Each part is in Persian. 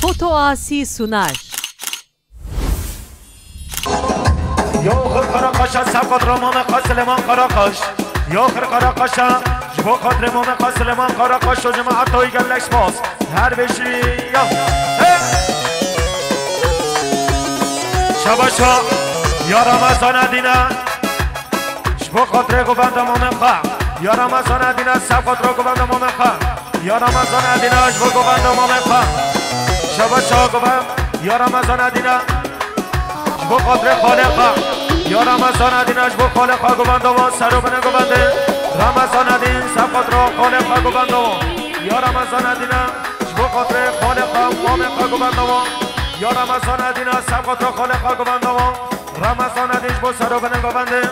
فوتو آسی سونر یا خود قراقش سفاد رمان قاسلمان قراقش یا خود قراقش جبو قدر مام قاسلمان قراقش و جماعت توی گلش باز هر بشی یا شباشا یا رمضان دینا جبو قدر گوبند مام قا یا رمضان دینا سفاد رو گوبند مام قا یا رمضان دینا جبو گوبند مام قا شباشا گوبند یا رمضان دینا جبو قدر خالقا یا رمضان دین اجبو خالقا گوبند و سرو بنه گوبنده رمضان دین سفاد رو خالقا گوبند و یا رمضان دین اجبو قدر خالقا مامقا گوبند و یا رمضان دین سفاد رو خالقا گوبند و رمضان دین اجبو سرو بنه گوبنده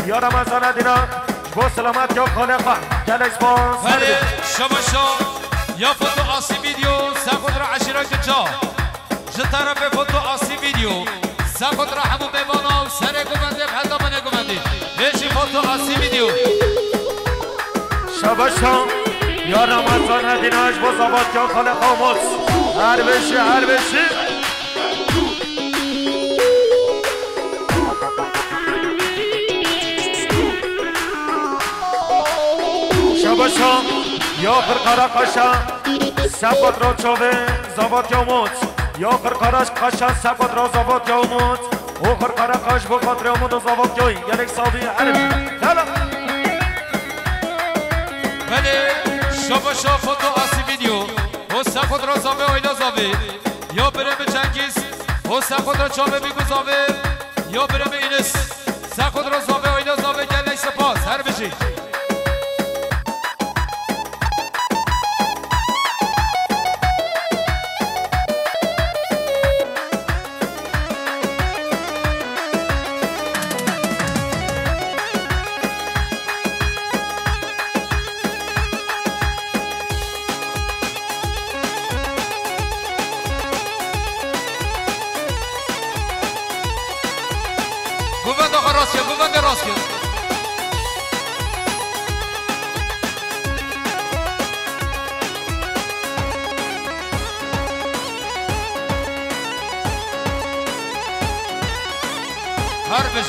یا رمضان دین اجبو سلامت یا خالقا گلش با بله شباشا یا فوتو آسی ویدیو سفاد رو عشیرا کچا جه طرف فوتو آسی ویدیو سفاد رو همون ببانا و سر گوبنده حتی منه گوبنده بیشی فوتو آسی ویدیو شباشا یا رمضان دیناش با زباد یا خالق آموز هر بشی هر بشی شباشا یا خرقارا قشا سفاد را چوه زباد یا موز یا خرقاراش قشا سفاد را زباد یا موز او خرقارا قش با قدر آمود و زباد یای یک ساوی عرب تلا بله شباشا فوتو آسی ویدیو و سفاد را زاوه آیلا زاوه یا بره به چنگیز و سفاد را چاوه بگو زاوه یا بره به اینس سفاد را زاوه آیلا زاوه گلش سپاس هر بشی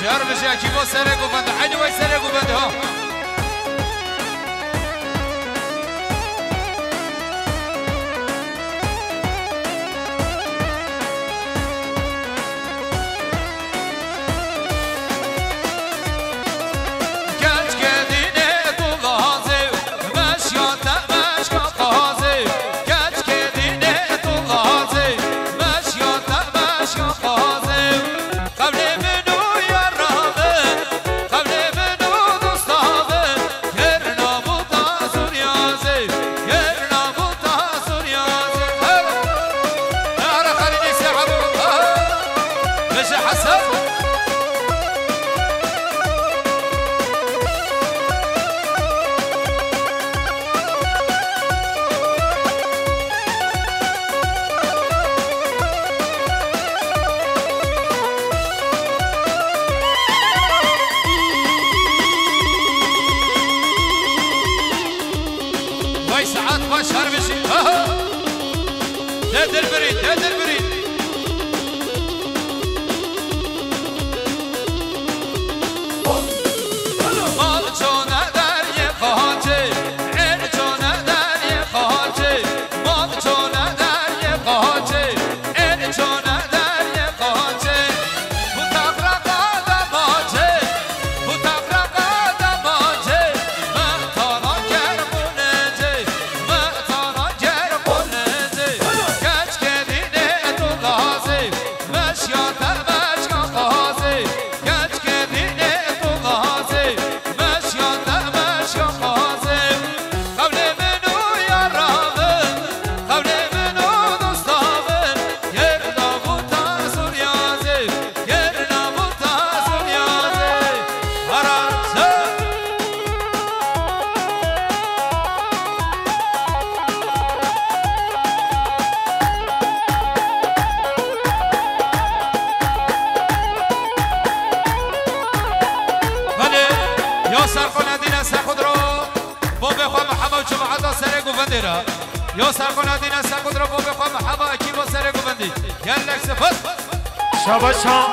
هر بشه اکی با سره گوبنده حیدی وای سره گوبنده ها یا سرکن دین سرکن را بخوام محبا اکی با سر گوبندی گلک سفت شباشا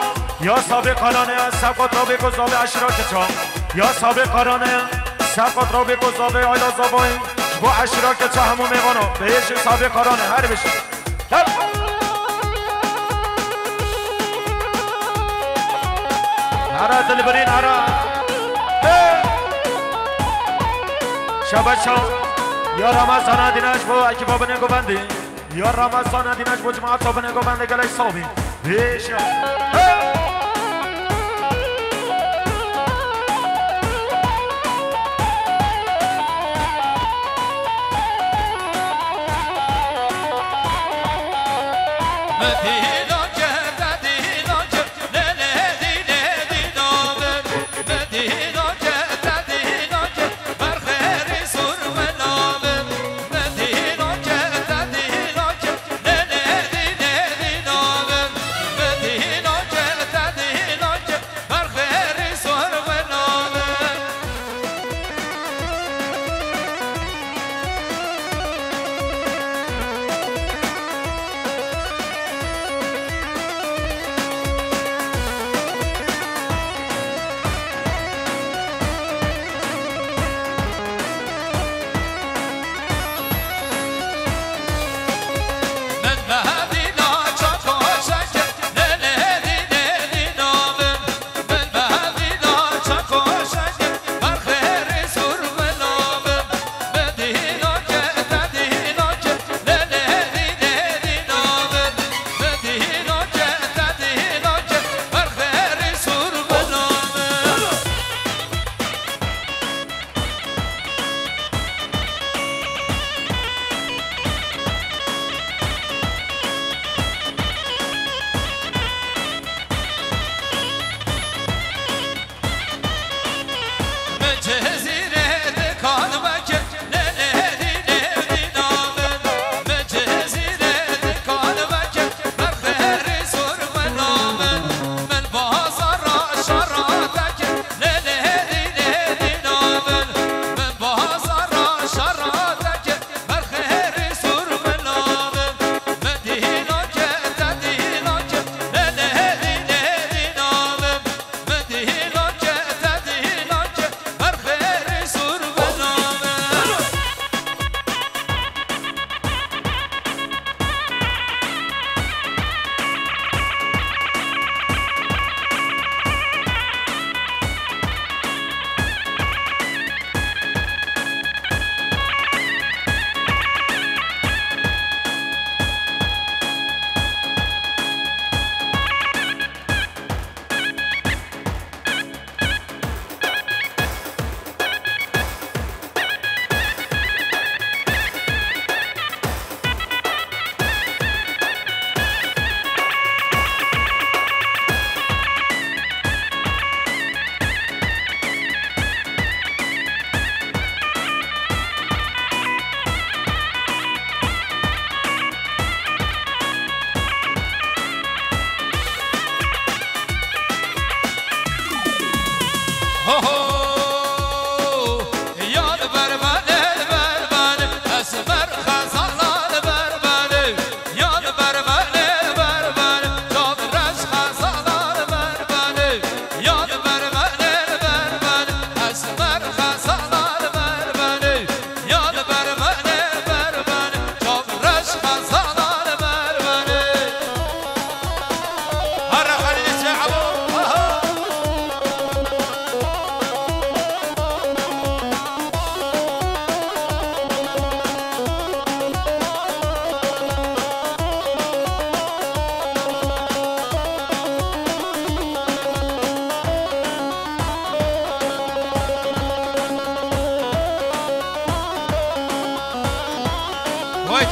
یا سابقانانه سبقات را بگذابه اشراک چا یا سابقانانه سبقات را بگذابه آیلا زابای با اشراک چا همون میوانو به یش سابقانانه هر بشه هرا دلبرین هرا شباشا یا رمضان دینش با اکی بابا نگو بندی یا رمضان دینش با جماعت بابا نگو بنده گلش صابی بیشا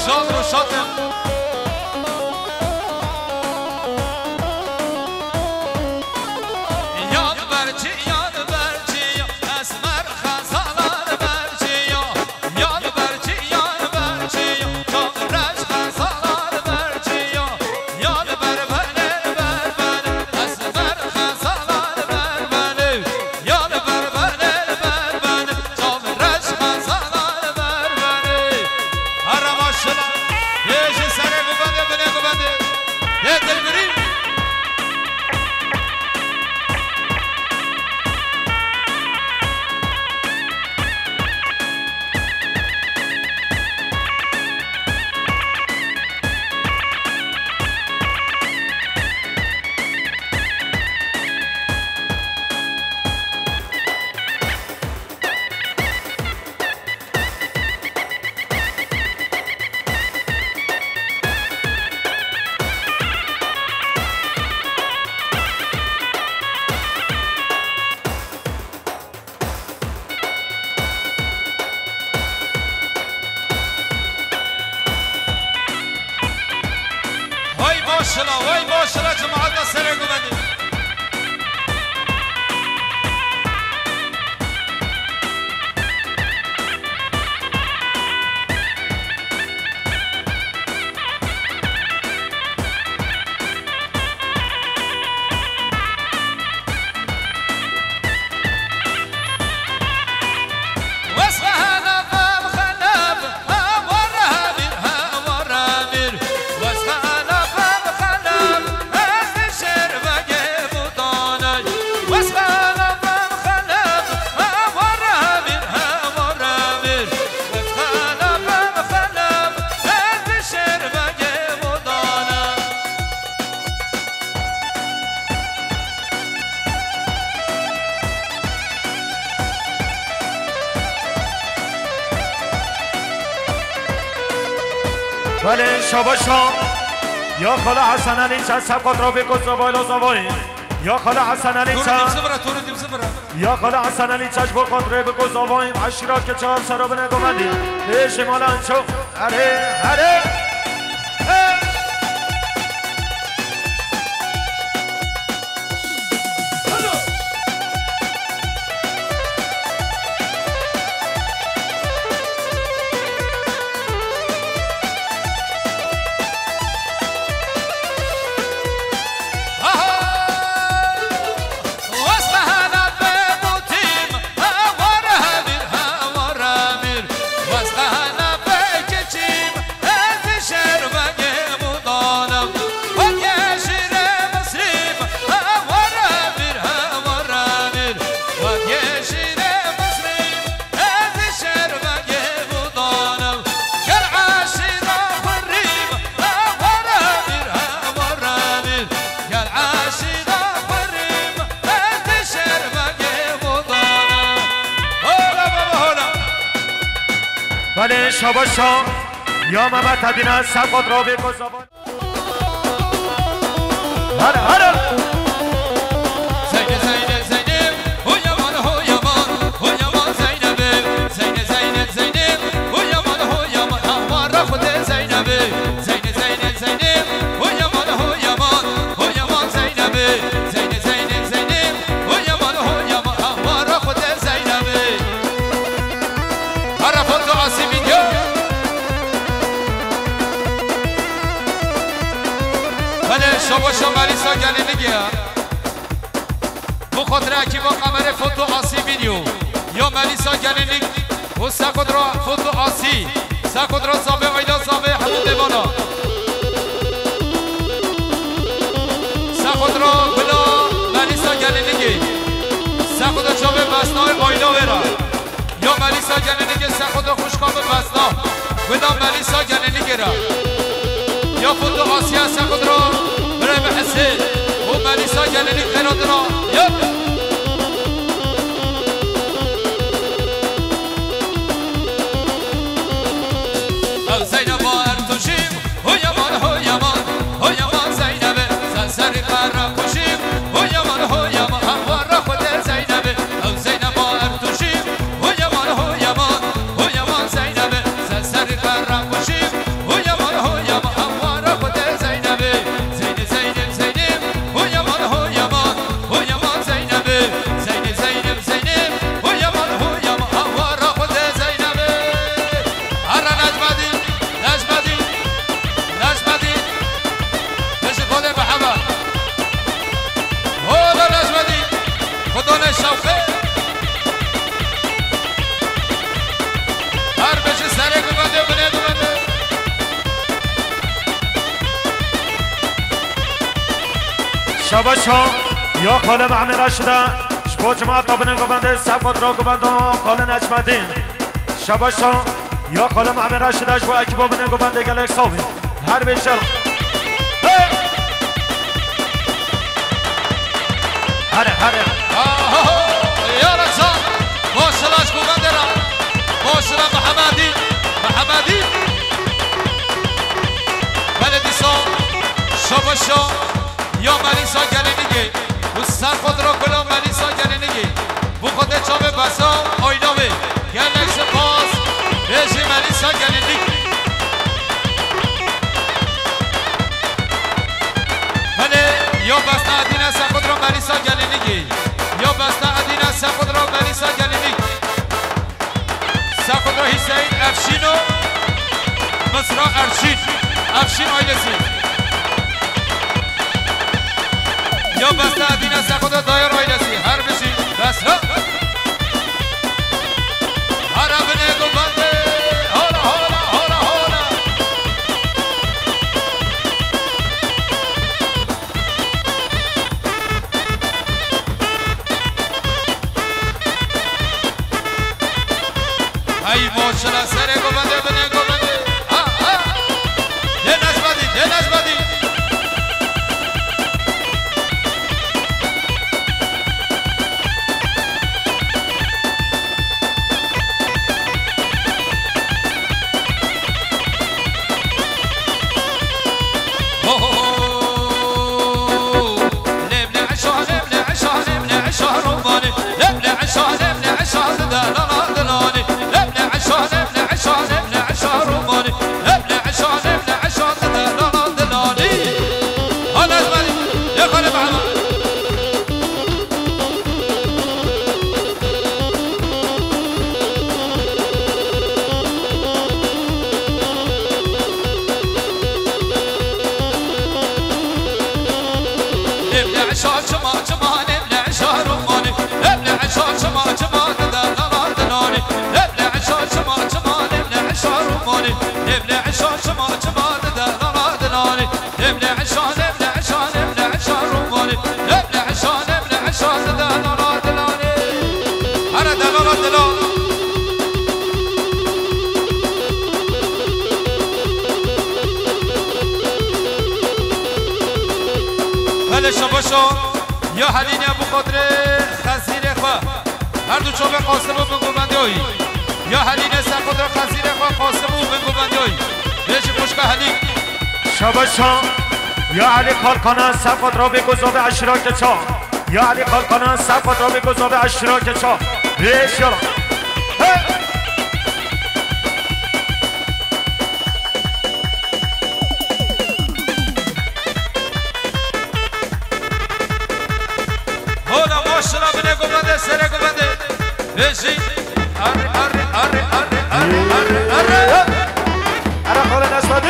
شاد رو شاتم یاد برچی اسمر خزانان برچی یاد برچی چاقرش خزانان برچی یاد بربنه اسمر خزانان بربنه یاد بربنه چاقرش خزانان بربنه هرماش ماشاءالله وای ماشاءالله جماعت سرگو بندی ولی شاباشا یا خاله حسن علی چه سبقات را بکن زبایل و زبایی یا خاله حسن علی چه یا خاله حسن علی چه بخواد ری بکن زبایی عشیرات که چهار سرا بنگو مندی بیش مالا انچو هره هره ولی شاباشا یا محمد تدین سبقات را بکن زبان هره هره زینب زینب زینب هو یمان هو یمان زینب زینب زینب زینب هو یمان همواره خود زینب زینب زینب زینب هو یمان زینب زینب زینب زینب هو یمان همواره خود زینب عرفت آسیبی شاباشا ملیسا گلینگی بخاطر اکی با قمر فوتو آسی ویدیو یا ملیسا گلینگ و سکودرا فوتو آسی سکودرا زابه آیدا زابه همون دیوانا سکودرا بلا ملیسا گلینگی سکودرا چابه بسنای آیدا ورا یا ملیسا گلینگی سکودرا خوشکام بسنا بلا ملیسا گلینگی را یا فوتو آسی سکودرا برای حسین و ملیسا گلینی خیراتنا یا او زینب با ارتوشیم هو یمان زینب سنسری قرار خوشیم هو یمان همواره خود زینب او زینب با ارتوشیم هو یمان زینب سنسری قرار خوشیم هو یمان همواره خود زینب شاباشا یا خاله محمد رشده شبا جماعت تابنه گوبنده سبقات را گوبنده خاله نجمدین شاباشا یا خاله محمد رشده شبا اکی بابنه گوبنده گلک صافی هر بیشتر هره یا رسان ماشاءالله گوبنده را ماشاءالله محمدی بلدی سان شاباشا یا ملیسا گلینگی و سر خود را کلا ملیسا گلینگی و خود چابه بسا آیناوه گلک سپاس بیشی ملیسا گلینگی ملیسا گلینیگی یا بسته ادینا سخودرا ملیسا گلینیگ سخودرا حسین افشین و مصرا افشین آیلسی یا بسته ادینا سخودرا دایر آیلسی هر بشی بس ها عربنه گو بنده هولا هولا هولا هولا ای ماشاءالله سر گو بنده بنه گو بنده دل نشبادی یا حلین ابو خاطر خسیر خواه هر دو چوب قاسم و بگوبنده هایی یا حلین سرخاطر خسیر خواه قاسم و بگوبنده هایی بیشی خوشکه حلین شباشان یا علی کارکنان سرخاطر را بگذاب اشراک چا یا علی کارکنان سرخاطر را بگذاب اشراک چا بیش یالا سره گوبنده بشی اره خال نشبادی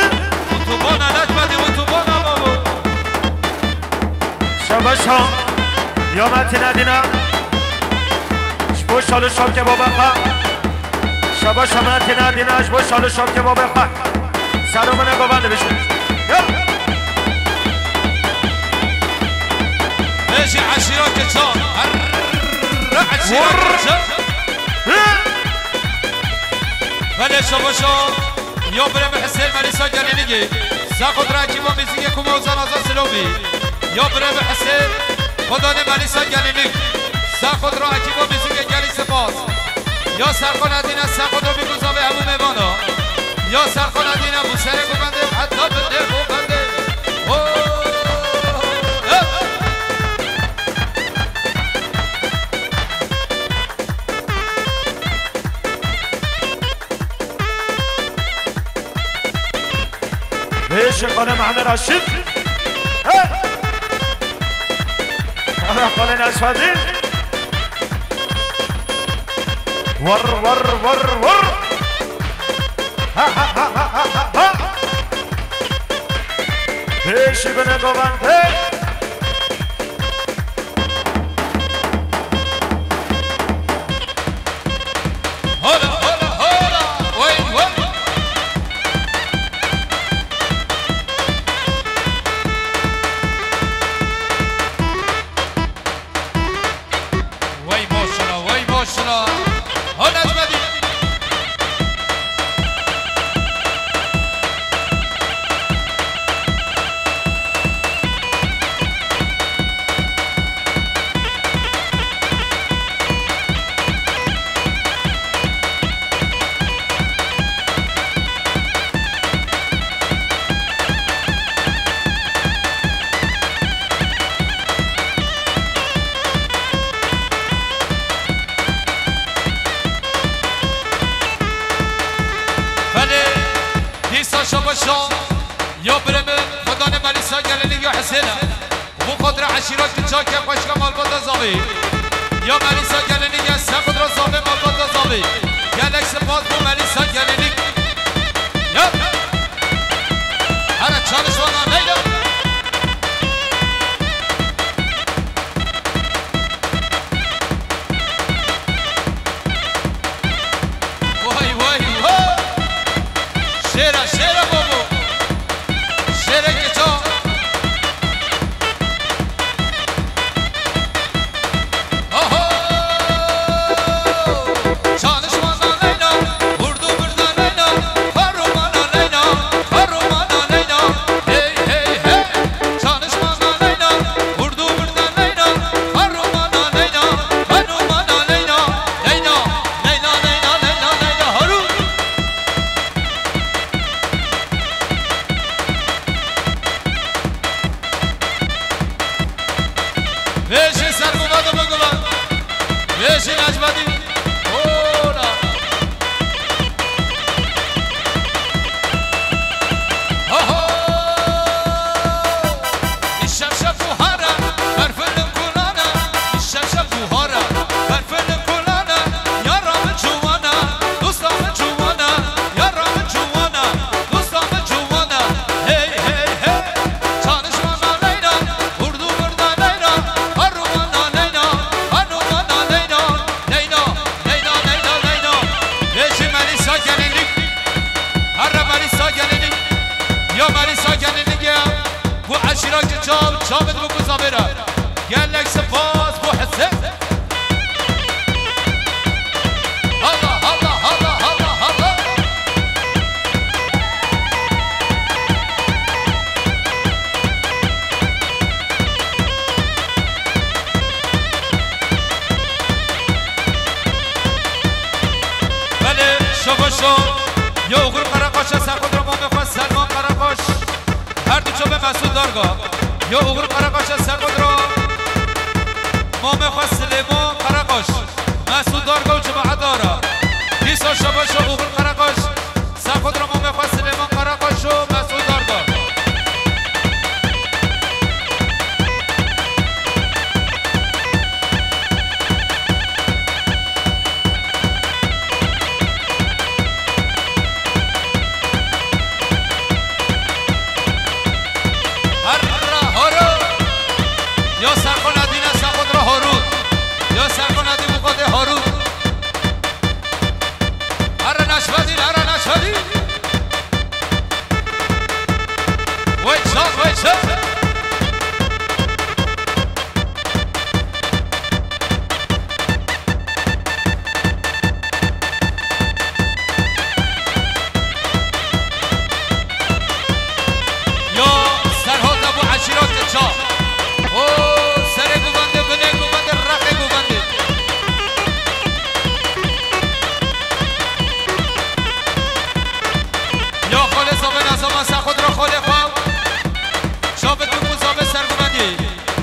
اتوبان بابو شباشان یا متی ندینا شبو شالو شاب که بابا خواه شباشان متی ندینا شبو شالو شاب که بابا خواه سرو منه گوبنده بشی بشی عشیرا که چا ولی شباشا یا برم حسین ملیسا گلینیگی ساخد راکی با میزیگه کموزان آزا سلوبی یا برم حسین خدانه ملیسا گلینیگ ساخد راکی با میزیگه گلی سپاس یا سرخان ادینه ساخد رو بگذابه همون میوانا یا سرخان ادینه بوسره گوبنده حتی بنده گوبنده بیش خانه محمد راشد خانه نشفادی ور ور ور ور بیشی بنه گوبنده شباشا یا برم خدانه ملیسا گلینی یا حسینه بو خاطر عشیرات که چاکه خوشگاه مالبات زاوی یا ملیسا گلنیک از سخت را زاوی مالبات زاوی گلک سپاس بو ملیسا گلنیک یا هر چالش وانا نیدم وای وای وای شیره شیره بابو شیره که چا شابت بكو صابرة قال لك سفاز بو حسن الله الله الله الله الله بله شوفو شو يوغل قراقاش ساقود رمو مخواست سلمان قراقاش هر دو چوبه مسعود دارگاه یا اوغل قراقاش سرقود را مام خواست سلیمان قراقاش مسعود دارگاه و جماعت دارا دیسا شباش و اوغل قراقاش سرقود را مام خواست سلیمان قراقاش و مسعود دارگاه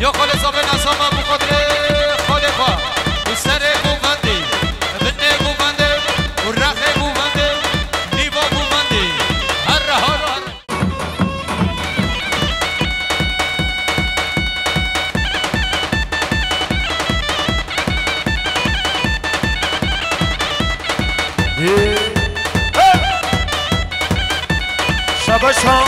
یا خال صاحب نظام بخاطر خالقا و سر بوبنده بنه بوبنده و رخ بوبنده نیوا بوبنده هر رها شبشان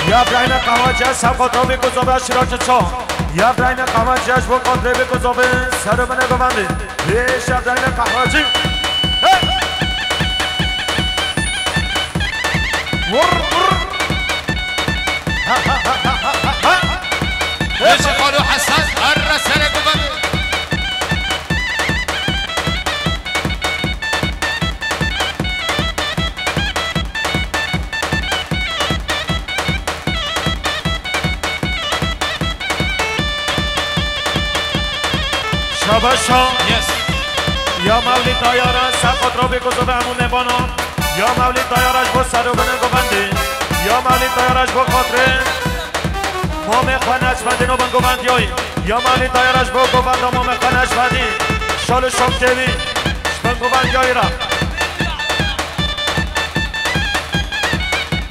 یا برین قواجه سبقات را میگذابه شراج چا یا برین قواجه و قدره بگذابه سر منه گوانده بیش یا برین قواجه بیش خالو حسن هر سر گوانده شبشان یا مولید دایارش سبقات را بگذابه همون نبانا یا مولید دایارش با سر و بنه گوانده یا مولید دایارش با قدره مام خانش بدی نو بنگوند یای یا مولید دایارش با گوند مام خانش بدی شال شب تیوی بنگوند یای را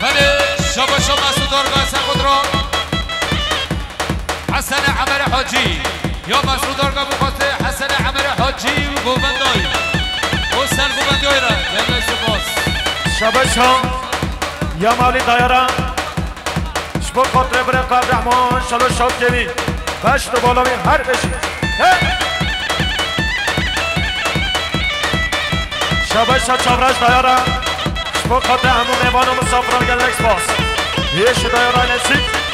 بله شبشان مسعود دارگاه سبقات را حسن عمل حاجی یا مسعود آرگا بخاطر حسن عمر حاجی و گوبندای و سر گوبندای را یه سپاس شبشا یا مالی دایره شبو خاطر بره قبر رحمان شلو شاب جوی بشت و بالامی هر بشی شبشا چامرش دایره شبو خاطر همون میوان و مسافران گل اکس باس یش دایره نسی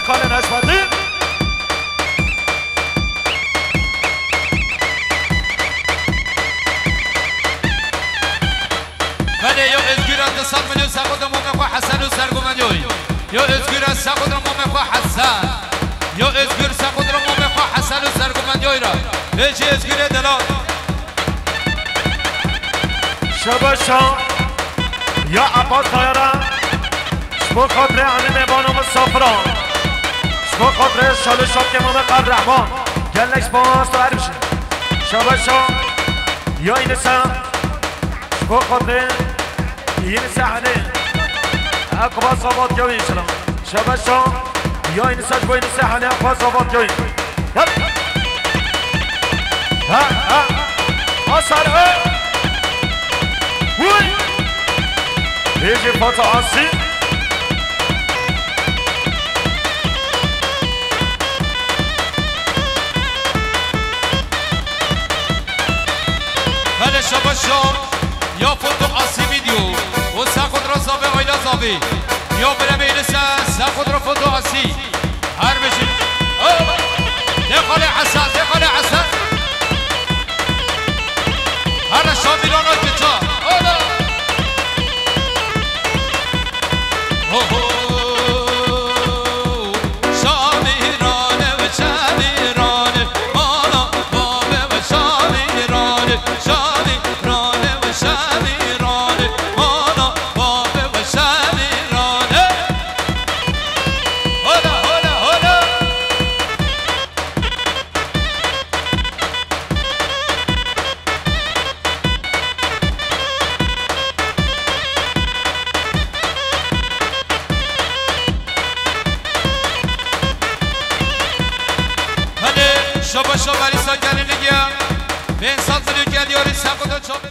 کار نشمدی بله یا ازگیران دستان منو سقود مومخوا حسن و سرگومنیوی یا ازگیران سقود مومخوا حسن یا ازگیر سقود مومخوا حسن و سرگومنیوی را هیچی ازگیر دلان شبشا یا عباد دایره شبو خاطر همه میبان و مسافران شبو خاطر شالو شاب که مامه قبر رحمان گلنکس باز تو هر بشین شبشا یا این سم شبو خاطر این سحنه اقباس آباد گوی شلام شبشا یا این سج با این سحنه اقباس آباد گوی ها آسر وی هیچی فاتا آسی بله شباشا یا فوتو آسی ویدیو و سخود را زابه آیلا زابه یا برم ایلسه سخود را فوتو آسی هر بشید دخال حسن دخال حسن هر شامیران ها کچا شامیرانه و شمیرانه مانا بابه و شامیرانه شامیرانه و شمیرانه مانا بابه و شمیرانه هلا هلا هلا شبا شبا ریسا گلی نگیم به انسان زلیو گل یاری سقود و چابه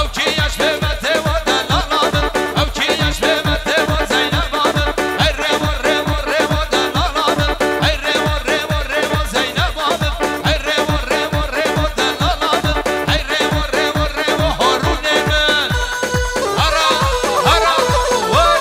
او کیش به مته و دلالامه او کیش به مته و زینبامه ای ریمو ریمو ریمو دلالامه ای ریمو ریمو ریمو زینبامه ای ریمو ریمو ریمو دلالامه ای ریمو ریمو ریمو هارونه من هرا هرا وای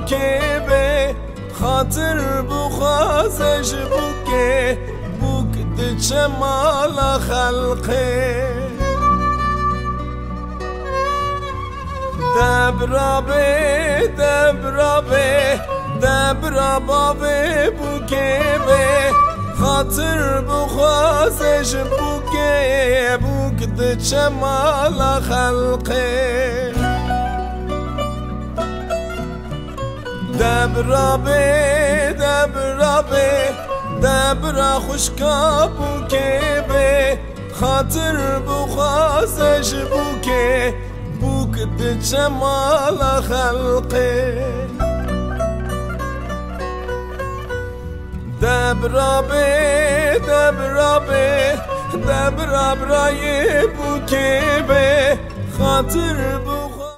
که به خاطر بخوازش بوکه بوک دچه مال خلقه دبرابه دبرابه دبرابه بوکه به خاطر بخوازش بوکه بوک دچه مال خلقه دبرابه دبرابه دبرا خوشکا بوکه به خاطر بخوازش بوکه بوک دچه مال خلقه دبرابه دبرابه دبرابرای بوکه به خاطر بخوازش